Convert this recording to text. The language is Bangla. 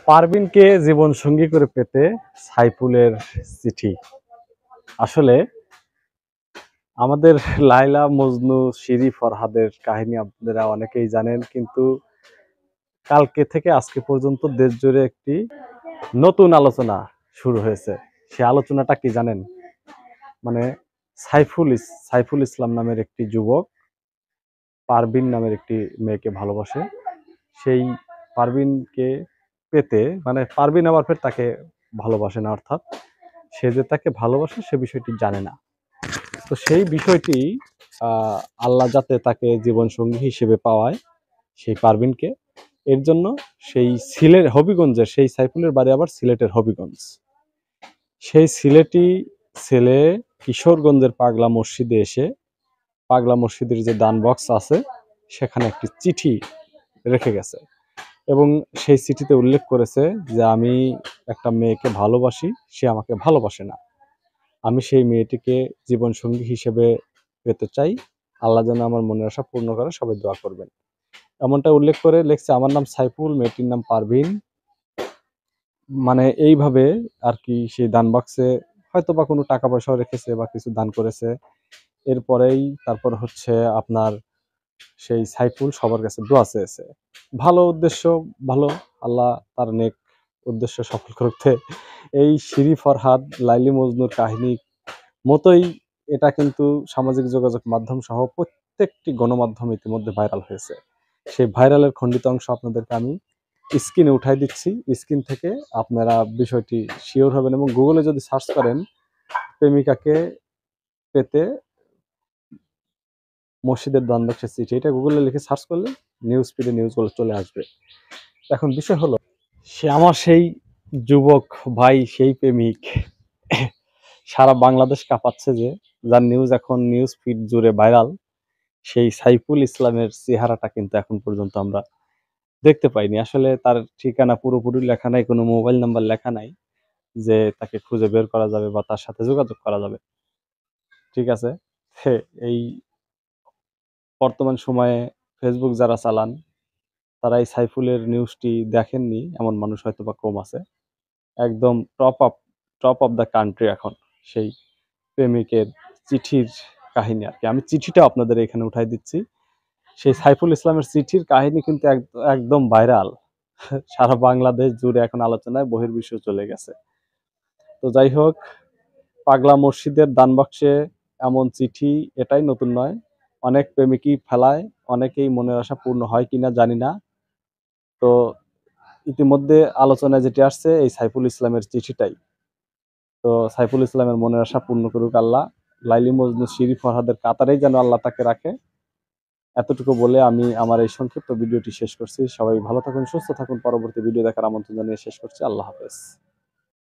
পারভিনকে জীবন সঙ্গী করে পেতে সাইফুলের চিঠি। আসলে আমাদের লায়লা মজনু শিরি ফরহাদের কাহিনী আপনারা অনেকেই জানেন, কিন্তু কালকে থেকে আজকে পর্যন্ত দেশ জুড়ে একটি নতুন আলোচনা শুরু হয়েছে। সে আলোচনাটা কি জানেন? মানে সাইফুল ইসলাম নামের একটি যুবক পারভিন নামের একটি মেয়েকে ভালোবাসে। সেই পারভিনকে পেতে, মানে পারভিন আবার ফের তাকে ভালোবাসে না, অর্থাৎ সে যে তাকে ভালোবাসে সে বিষয়টি জানে না। তো সেই বিষয়টি আল্লাহ যাতে তাকে জীবন সঙ্গী হিসেবে পাওয়ায় সেই পারভিনকে, এর জন্য সেই হবিগঞ্জের, সেই সাইফুলের বাড়ি আবার সিলেটের হবিগঞ্জ, সেই সিলেটি ছেলে কিশোরগঞ্জের পাগলা মসজিদে এসে, পাগলা মসজিদের যে দান বক্স আছে সেখানে একটি চিঠি রেখে গেছে এবং সেই চিঠিতে উল্লেখ করেছে যে আমি একটা মেয়েকে ভালোবাসি, সে আমাকে ভালোবাসে না, আমি সেই মেয়েটিকে জীবন সঙ্গী হিসেবে পেতে চাই, আল্লাহ যেন আমার মনের আশা পূর্ণ করে, সবাই দোয়া করবেন। এমনটা উল্লেখ করে লিখছে, আমার নাম সাইফুল, মেয়েটির নাম পারভিন। মানে এইভাবে আর কি সেই দান বাক্সে হয়তো বা কোনো টাকা পয়সাও রেখেছে বা কিছু দান করেছে। এরপরেই তারপর হচ্ছে আপনার সেই সাইফুল সবার কাছে দোয়া চেয়েছে, ভালো উদ্দেশ্য, ভালো, আল্লাহ তার নেক উদ্দেশ্য সফল করতে। এই শিরি ফরহাদ লাইলি মজনুর কাহিনী মতোই এটা কিন্তু সামাজিক যোগাযোগ মাধ্যম সহ প্রত্যেকটি গণমাধ্যম ইতিমধ্যে ভাইরাল হয়েছে। সেই ভাইরালের খণ্ডিত অংশ আপনাদেরকে আমি স্ক্রিনে উঠাই দিচ্ছি। স্ক্রিন থেকে আপনারা বিষয়টি শিওর হবেন এবং গুগলে যদি সার্চ করেন প্রেমিকাকে পেতে মসজিদের দান বাক্সের চিঠি, এটা গুগলে লিখে সার্চ করলে নিউজ ফিডে নিউজগুলো চলে আসবে। এখন বিষয় হলো, সে আমার সেই যুবক ভাই, সেই প্রেমিক সারা বাংলাদেশ কাঁপাচ্ছে, যে যার নিউজ এখন নিউজ ফিড জুড়ে ভাইরাল, সেই সাইফুল ইসলামের চেহারাটা কিন্তু এখন পর্যন্ত আমরা দেখতে পাইনি। আসলে তার ঠিকানা পুরোপুরি লেখা নাই, কোনো মোবাইল নাম্বার লেখা নাই যে তাকে খুঁজে বের করা যাবে বা তার সাথে যোগাযোগ করা যাবে। ঠিক আছে, এই বর্তমান সময়ে ফেসবুক যারা চালান তারা এই সাইফুলের নিউজটি দেখেননি এমন মানুষ হয়তো বা কম আছে। একদম টপ অফ দ্য কান্ট্রি এখন সেই প্রেমিকের চিঠির কাহিনী আর কি। আমি চিঠিটা আপনাদের এখানে উঠাই দিচ্ছি। সেই সাইফুল ইসলামের চিঠির কাহিনী কিন্তু একদম ভাইরাল, সারা বাংলাদেশ জুড়ে এখন আলোচনায় বহির্বিশ্ব চলে গেছে। তো যাই হোক, পাগলা মসজিদের দান বাক্সে এমন চিঠি এটাই নতুন নয়, অনেক প্রেমিকই ফেলায়, অনেকেই মনের আশা পূর্ণ হয় কিনা জানি না। তো ইতিমধ্যে আলোচনায় যেটি আসছে এই সাইফুল ইসলামের চিঠিটাই। তো সাইফুল ইসলামের মনের আশা পূর্ণ করুক আল্লাহ, লাইলি মজনু শিরি ফরহাদের কাতারেই যেন আল্লাহ তাকে রাখে। এতটুকু বলে আমি আমার এই সংক্ষিপ্ত ভিডিওটি শেষ করছি। সবাই ভালো থাকুন, সুস্থ থাকুন। পরবর্তী ভিডিও দেখার আমন্ত্রণ জানিয়ে শেষ করছি। আল্লাহ হাফেজ।